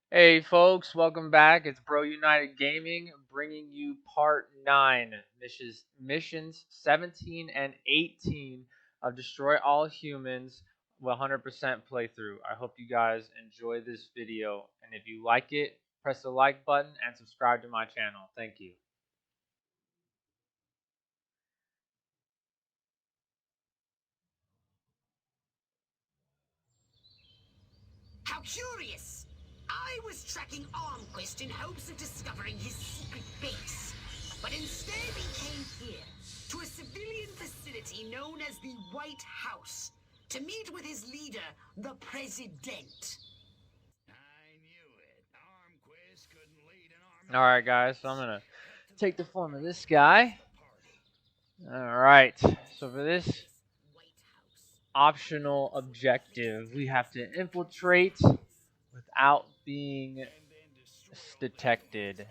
Hey folks, welcome back. It's BroUnited Gaming bringing you part 9, missions 17 and 18 of Destroy All Humans 100% playthrough. I hope you guys enjoy this video, and if you like it, press the like button and subscribe to my channel. Thank you. How curious! I was tracking Armquist in hopes of discovering his secret base. But instead he came here, to a civilian facility known as the White House, to meet with his leader, the President. I knew it. Armquist couldn't lead an army. Alright guys, so I'm going to take the form of this guy. Alright, so for this optional objective, we have to infiltrate without being detected.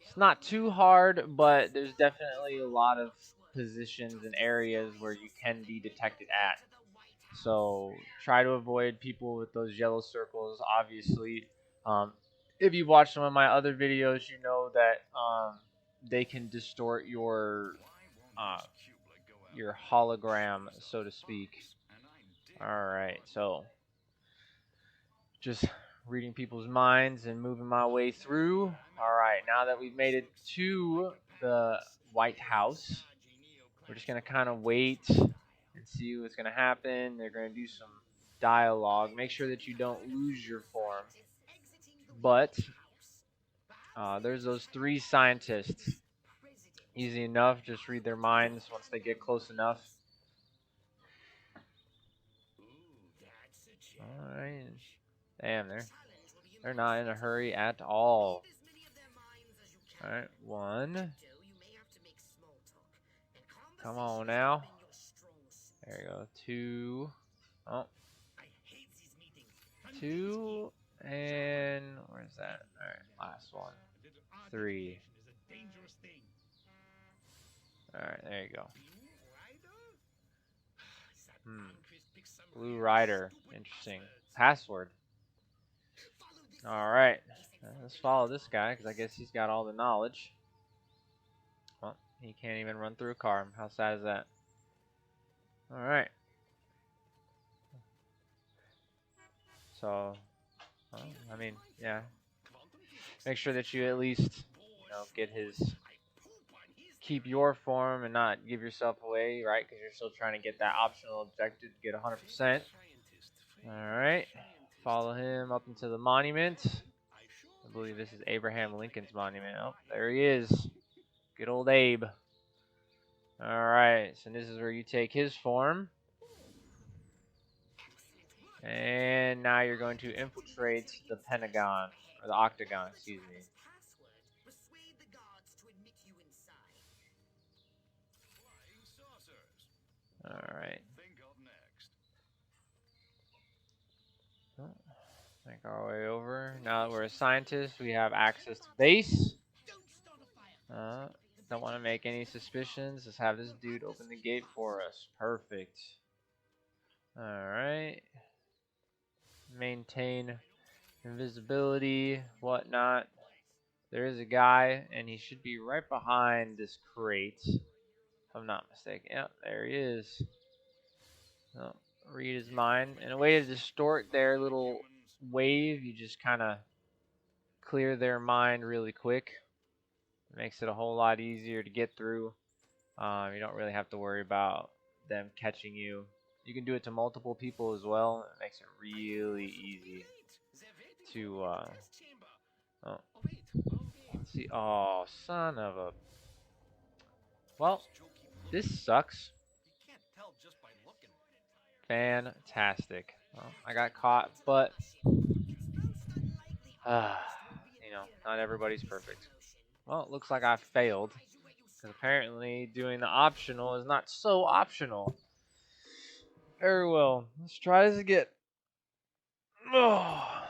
It's not too hard, but there's definitely a lot of positions and areas where you can be detected at. So try to avoid people with those yellow circles, obviously. If you watch some of my other videos, you know that they can distort your hologram, so to speak. Alright, so just reading people's minds and moving my way through. Alright, now that we've made it to the White House, we're just going to kind of wait and see what's going to happen. They're going to do some dialogue. Make sure that you don't lose your form. But there's those 3 scientists. Easy enough, just read their minds once they get close enough. Alright. Damn, they're not in a hurry at all. Alright, 1. Come on now. There you go. 2. Oh. 2. And where's that? Alright, last one. 3. Alright, there you go. Blue Rider. Interesting. Password. Alright. Let's follow this guy, because I guess he's got all the knowledge. Well, he can't even run through a car. How sad is that? Alright. So, well, I mean, yeah. Make sure that you at least, get his... keep your form and not give yourself away, right? Because you're still trying to get that optional objective to get 100%. Alright. Follow him up into the monument. I believe this is Abraham Lincoln's monument. Oh, there he is. Good old Abe. Alright, so this is where you take his form. And now you're going to infiltrate the Pentagon, or the Octagon, excuse me. Alright. Make our way over. Now that we're a scientist, we have access to base. Don't want to make any suspicions. Let's have this dude open the gate for us. Perfect. Alright. Maintain invisibility, whatnot. There is a guy, and he should be right behind this crate, if I'm not mistaken. Yep, there he is. Oh, read his mind. And a way to distort their little wave, you just kind of clear their mind really quick. It makes it a whole lot easier to get through. You don't really have to worry about them catching you. You can do it to multiple people as well. It makes it really easy to oh. Let's see. Oh, son of a... Well, this sucks. Fantastic. Well, I got caught, but not everybody's perfect. Well, it looks like I failed, because apparently doing the optional is not so optional. Very well. Let's try this again. Oh.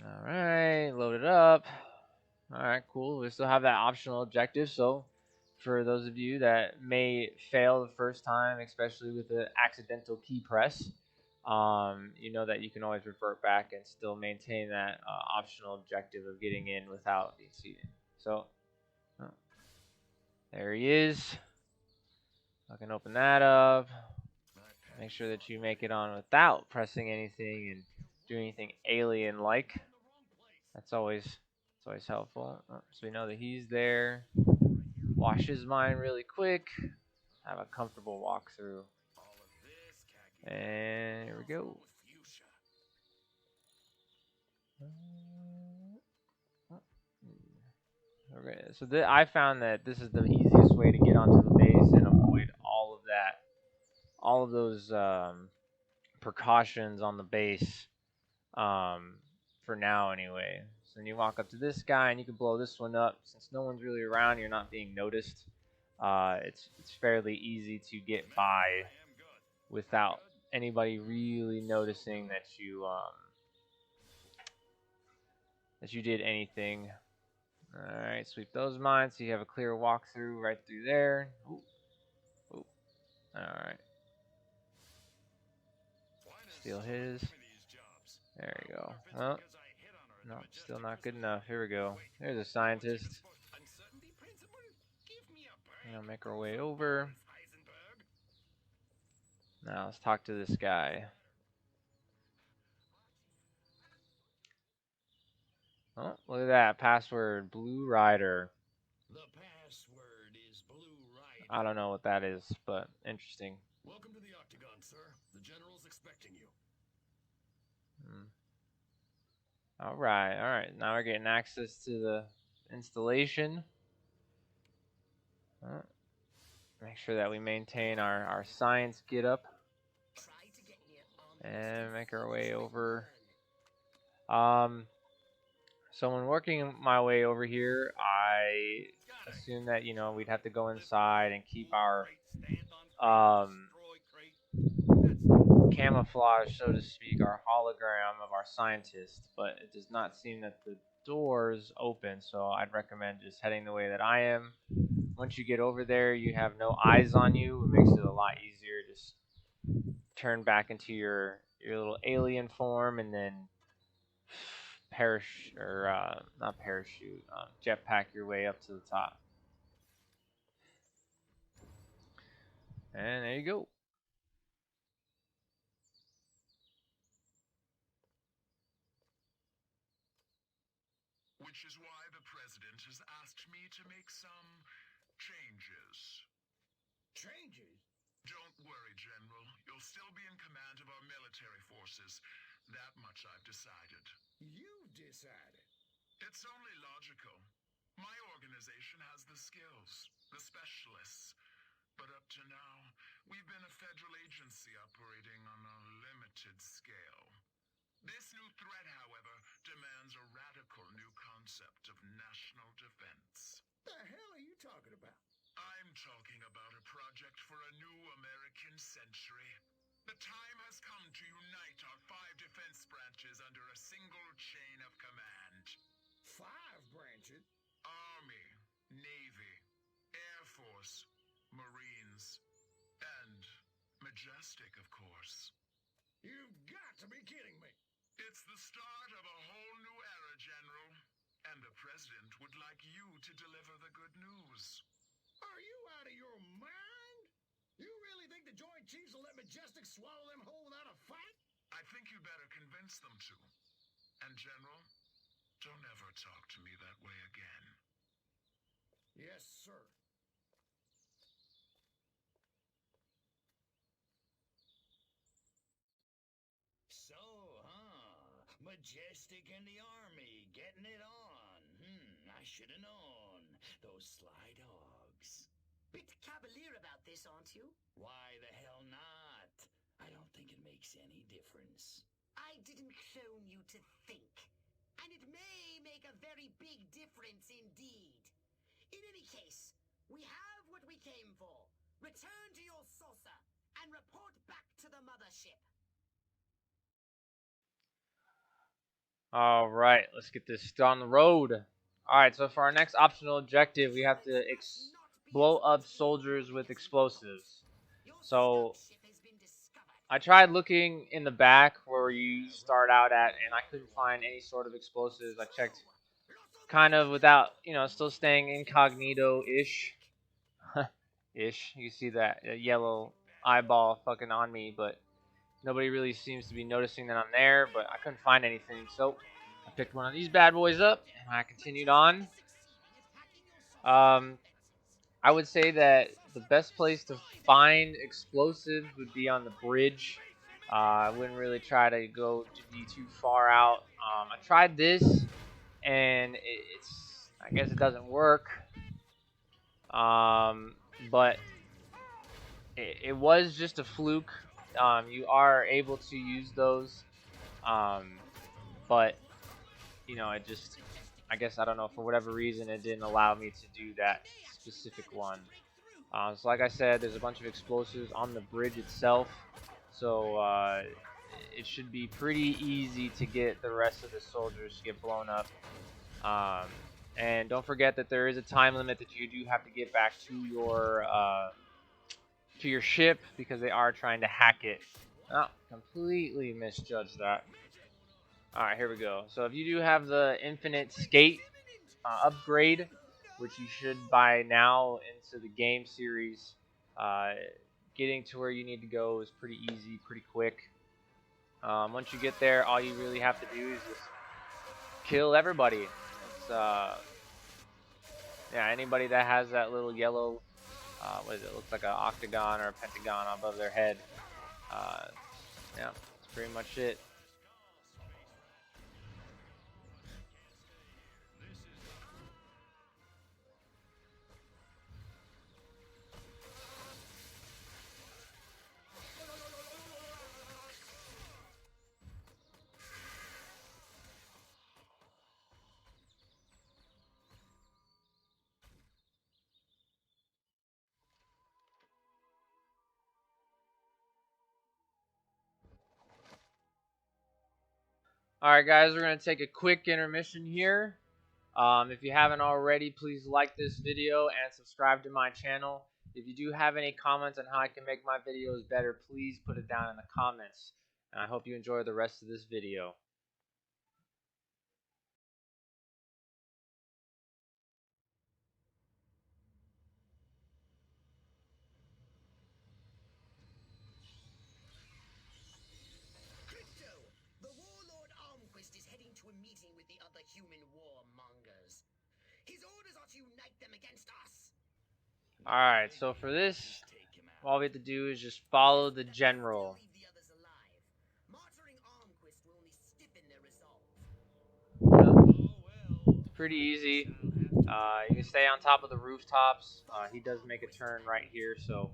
Alright, load it up. Alright, cool. We still have that optional objective, so for those of you that may fail the first time, especially with the accidental key press, you know that you can always revert back and still maintain that optional objective of getting in without being seated. So, there he is. I can open that up. Make sure that you make it on without pressing anything and doing anything alien-like. That's always helpful. So we know that he's there. Wash his mind really quick. Have a comfortable walkthrough. And here we go. Okay, so I found that this is the easiest way to get onto the base and avoid all of that, all of those precautions on the base, for now anyway. So then you walk up to this guy and you can blow this one up. Since no one's really around, you're not being noticed. It's fairly easy to get by without anybody really noticing that you did anything. All right, sweep those mines so you have a clear walkthrough right through there. Ooh. Ooh. All right. Steal his. There you go. Well, no, still not good enough. Here we go. There's a scientist. Make our way over. Now let's talk to this guy. Oh, look at that. Password, Blue Rider. The password is BroUnited. I don't know what that is, but interesting. Welcome to the Octagon, sir. The General's expecting you. Alright. Now we're getting access to the installation. Make sure that we maintain our science get up. And make our way over. So when working my way over here, I assume that, we'd have to go inside and keep our camouflage, so to speak, our hologram of our scientist, but it does not seem that the doors open, so I'd recommend just heading the way that I am. Once you get over there, you have no eyes on you. It makes it a lot easier. Just turn back into your little alien form and then jetpack your way up to the top. And there you go. Which is why the President has asked me to make some changes. Changes? Don't worry, General. You'll still be in command of our military forces. That much I've decided. You've decided? It's only logical. My organization has the skills, the specialists. But up to now, we've been a federal agency operating on a limited scale. This new threat, however, demands a radical new concept of national defense. The hell are you talking about? I'm talking about a project for a new American century. The time has come to unite our 5 defense branches under a single chain of command. 5 branches? Army, Navy, Air Force, Marines, and Majestic, of course. You've got to be kidding me. It's the start of a whole new era, General. And the President would like you to deliver the good news. Are you out of your mind? You really think the Joint Chiefs will let Majestic swallow them whole without a fight? I think you better convince them to. And General, don't ever talk to me that way again. Yes, sir. So, Majestic and the Army, getting it on. I should have known. Those sly dogs. Bit cavalier about this, aren't you? Why the hell not? I don't think it makes any difference. I didn't clone you to think. And it may make a very big difference indeed. In any case, we have what we came for. Return to your saucer and report back to the mothership. All right, let's get this on the road. All right, so for our next optional objective, we have to blow up soldiers with explosives. So I tried looking in the back where you start out at, and I couldn't find any sort of explosives. I checked kind of without, still staying incognito-ish. Ish. You see that yellow eyeball fucking on me, but nobody really seems to be noticing that I'm there, but I couldn't find anything. So I picked one of these bad boys up, and I continued on. Um, I would say that the best place to find explosives would be on the bridge. I wouldn't really try to go to be too far out. I tried this, and I guess it doesn't work. But it was just a fluke. You are able to use those, but I guess I don't know, for whatever reason, it didn't allow me to do that specific one. So like I said, there's a bunch of explosives on the bridge itself, so it should be pretty easy to get the rest of the soldiers to get blown up. And don't forget that there is a time limit that you do have to get back to your ship, because they are trying to hack it. Oh, completely misjudged that. Alright, here we go. So if you do have the infinite skate upgrade, which you should by now into the game series, uh, getting to where you need to go is pretty easy, pretty quick. Once you get there, all you really have to do is just kill everybody. It's yeah, anybody that has that little yellow, what is it? Looks like an octagon or a pentagon above their head. Uh, yeah, that's pretty much it. All right, guys, we're going to take a quick intermission here. If you haven't already, please like this video and subscribe to my channel. If you do have any comments on how I can make my videos better, please put it down in the comments. And I hope you enjoy the rest of this video. Crypto! The warlord Armquist is heading to a meeting with the other human warmongers. His orders are to unite them against us. Alright, so for this, all we have to do is just follow the general. Leave the others alive. Martyring Armquist will only stiffen their resolve. It's pretty easy. You can stay on top of the rooftops. He does make a turn right here, so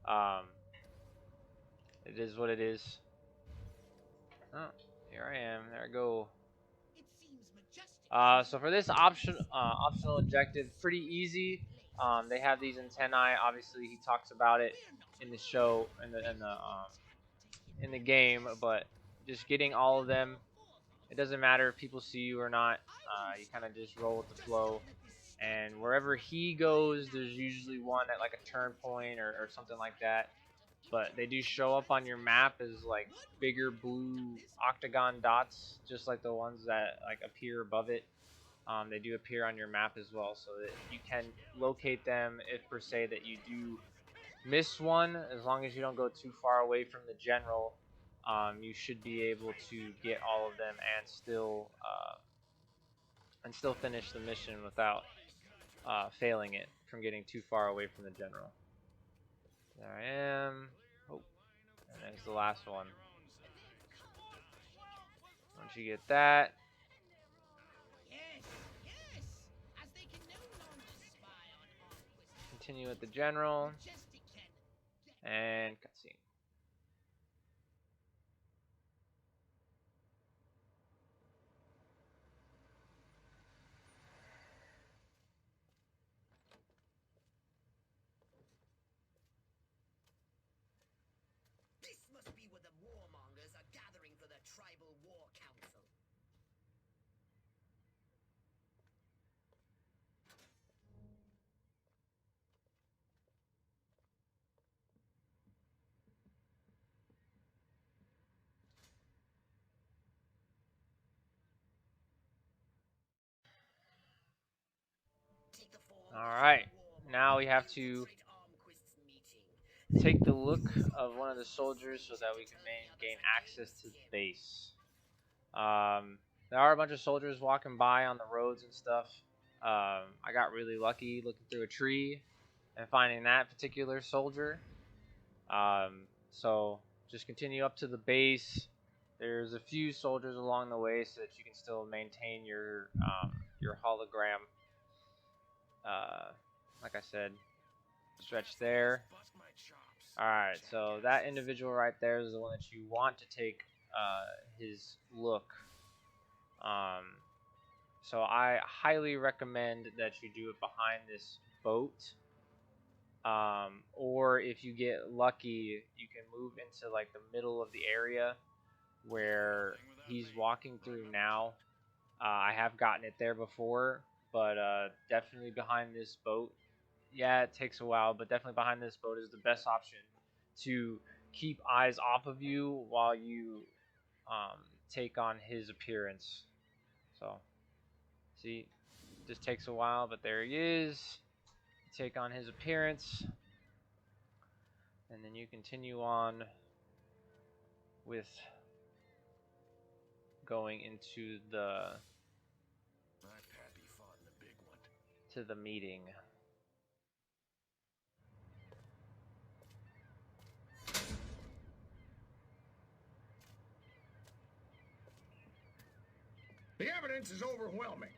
um, it is what it is. Oh, here I am. There I go. So for this optional objective, pretty easy. They have these antennae. Obviously, he talks about it in the show, in the game, but just getting all of them. It doesn't matter if people see you or not. You kind of just roll with the flow. And wherever he goes, there's usually one at like a turn point or something like that. But they do show up on your map as like bigger blue octagon dots, just like the ones that like appear above it. They do appear on your map as well, so that you can locate them if per se that you do miss one. As long as you don't go too far away from the general, you should be able to get all of them and still finish the mission without failing it from getting too far away from the general. There I am. Oh, and there's the last one. Once you get that, continue with the general and cutscene. This must be where the warmongers are gathering for the tribal war council. Alright, now we have to take the look of one of the soldiers so that we can gain access to the base. There are a bunch of soldiers walking by on the roads and stuff. I got really lucky looking through a tree and finding that particular soldier. So just continue up to the base. There's a few soldiers along the way so that you can still maintain your hologram. Like I said, stretch there. Alright, so that individual right there is the one that you want to take his look. So I highly recommend that you do it behind this boat. Or if you get lucky, you can move into like the middle of the area where he's walking through now. I have gotten it there before, but definitely behind this boat. Yeah, it takes a while, but definitely behind this boat is the best option to keep eyes off of you while you take on his appearance. So, see, just takes a while, but there he is. Take on his appearance, and then you continue on with going into the meeting. The evidence is overwhelming.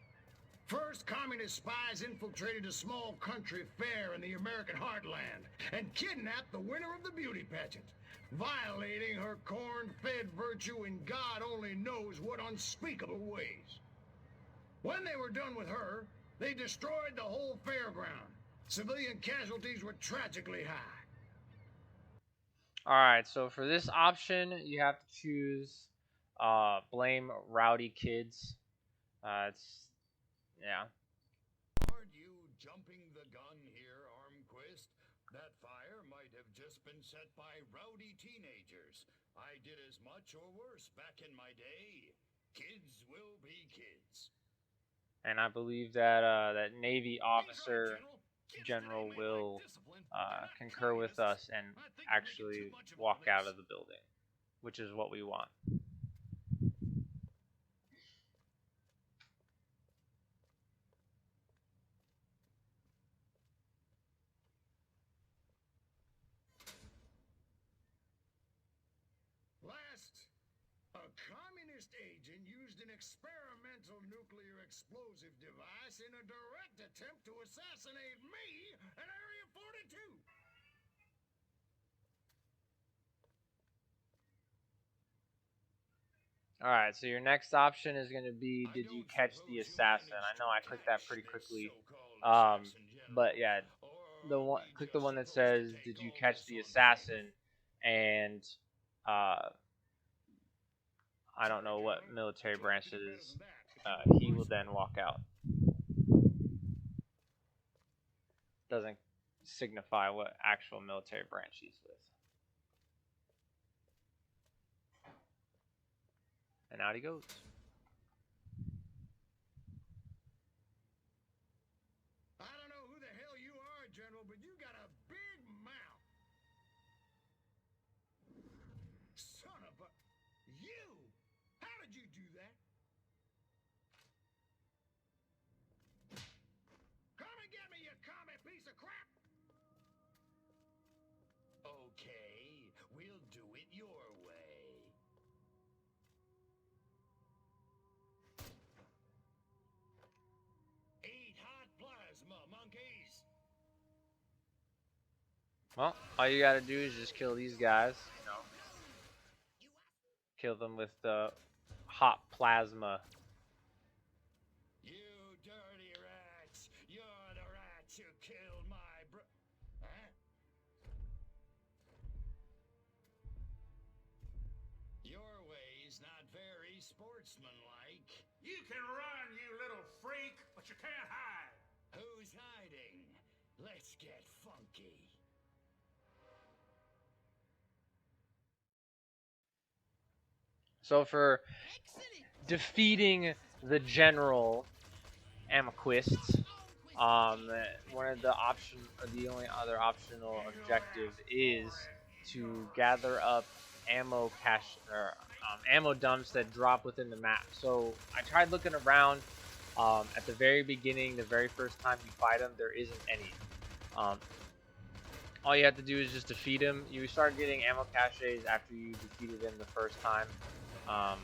First, communist spies infiltrated a small country fair in the American heartland and kidnapped the winner of the beauty pageant, violating her corn-fed virtue in God only knows what unspeakable ways. When they were done with her, they destroyed the whole fairground. Civilian casualties were tragically high. Alright, so for this option, you have to choose blame rowdy kids. Yeah. Aren't you jumping the gun here, Armquist? That fire might have just been set by rowdy teenagers. I did as much or worse back in my day. Kids will be kids. And I believe that that Navy officer general will concur with us and actually walk out of the building, which is what we want. Last, a communist agent used an experimental nuclear explosive device in a direct attempt to assassinate me at Area 42. Alright, so your next option is going to be, did you catch the assassin? I know I clicked that pretty quickly. But yeah, click the one that says, did you catch the assassin? And I don't know what military branch it is. He will then walk out. Doesn't signify what actual military branch he's with. And out he goes. I don't know who the hell you are, General, but you got a big mouth. Son of a... You! How did you do that? Come and get me, you commie piece of crap! Okay, we'll do it your way. Eat hot plasma, monkeys! Well, all you gotta do is just kill these guys, you know. Kill them with the hot plasma. You dirty rats! You're the rats who killed my Huh? Your way's not very sportsmanlike. You can run, you little freak, but you can't hide. Who's hiding? Let's get funky. So for defeating the General Amquist, One of the the only other optional objective is to gather up ammo cache or ammo dumps that drop within the map. So I tried looking around. At the very beginning, the very first time you fight them, there isn't any. Um, all you have to do is just defeat him. You start getting ammo caches after you defeated him the first time. I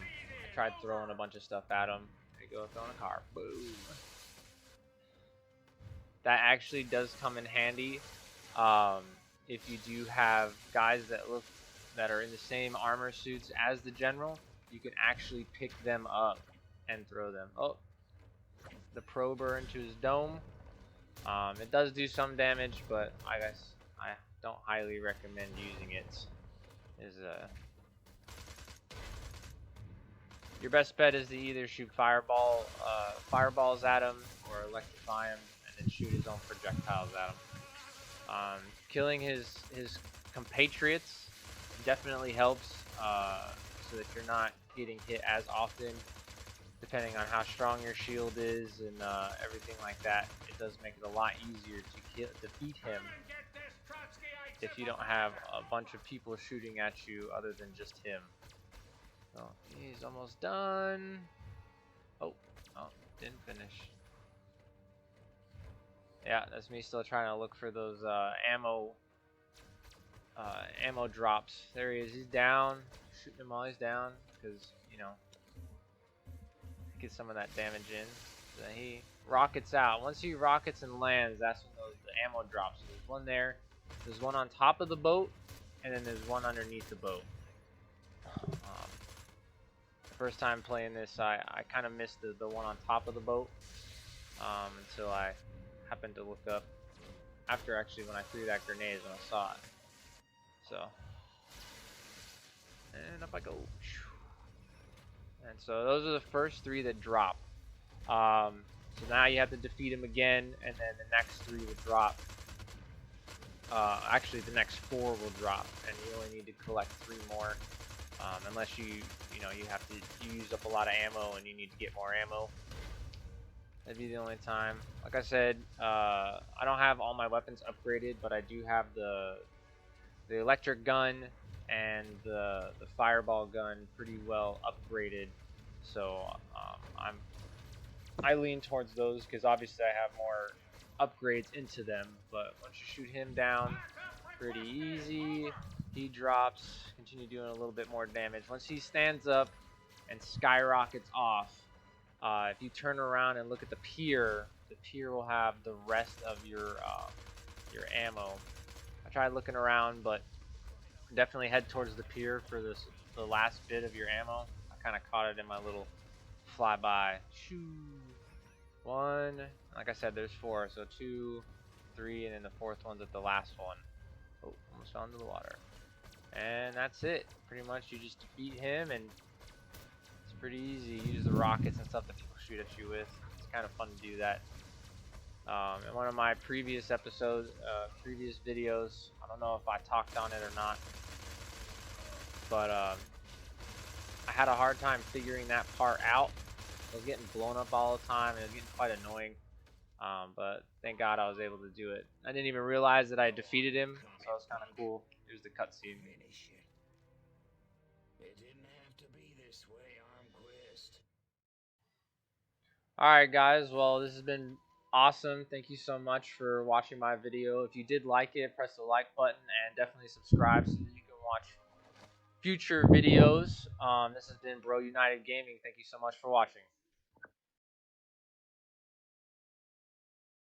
tried throwing a bunch of stuff at him. There you go, throwing a car. Boom. That actually does come in handy if you do have guys that are in the same armor suits as the general. You can actually pick them up and throw them. Oh, the prober into his dome. It does do some damage, but I guess I don't highly recommend using it. Your best bet is to either shoot fireballs at him or electrify him and then shoot his own projectiles at him. Killing his compatriots definitely helps so that you're not getting hit as often. Depending on how strong your shield is and everything like that, it does make it a lot easier to defeat him if you don't have a bunch of people shooting at you other than just him. So he's almost done. Oh, didn't finish. Yeah, that's me still trying to look for those ammo drops. There he is. He's down. Shooting him while he's down because, you know, get some of that damage in. Then he rockets out. Once he rockets and lands, that's when the ammo drops. So there's one there. There's one on top of the boat, and then there's one underneath the boat. The first time playing this, I kind of missed the one on top of the boat until I happened to look up after actually when I threw that grenade when I saw it. So, and up I go. And so those are the first three that drop. So now you have to defeat him again, and then the next three will drop. Actually, the next four will drop, and you only need to collect 3 more. Unless you use up a lot of ammo and you need to get more ammo. That'd be the only time. Like I said, I don't have all my weapons upgraded, but I do have the electric gun and the fireball gun pretty well upgraded. So I lean towards those because obviously I have more upgrades into them. But once you shoot him down, pretty easy. He drops, continue doing a little bit more damage. Once he stands up and skyrockets off, if you turn around and look at the pier will have the rest of your ammo. I tried looking around, but definitely head towards the pier for the last bit of your ammo. I kind of caught it in my little flyby. Shoo. 1, like I said, there's 4, so 2, 3, and then the 4th one's at the last one. Oh, almost fell into the water. And that's it. Pretty much you just defeat him, and it's pretty easy. You use the rockets and stuff that people shoot at you with. It's kind of fun to do that. In one of my previous episodes, previous videos, I don't know if I talked on it or not, but I had a hard time figuring that part out. I was getting blown up all the time, and it was getting quite annoying. But thank God I was able to do it. I didn't even realize that I defeated him, so it was kind of cool. Here's the cutscene. It didn't have to be this way, Armquist. Alright guys, well this has been awesome. Thank you so much for watching my video. If you did like it, press the like button and definitely subscribe so that you can watch future videos. This has been BroUnited Gaming. Thank you so much for watching.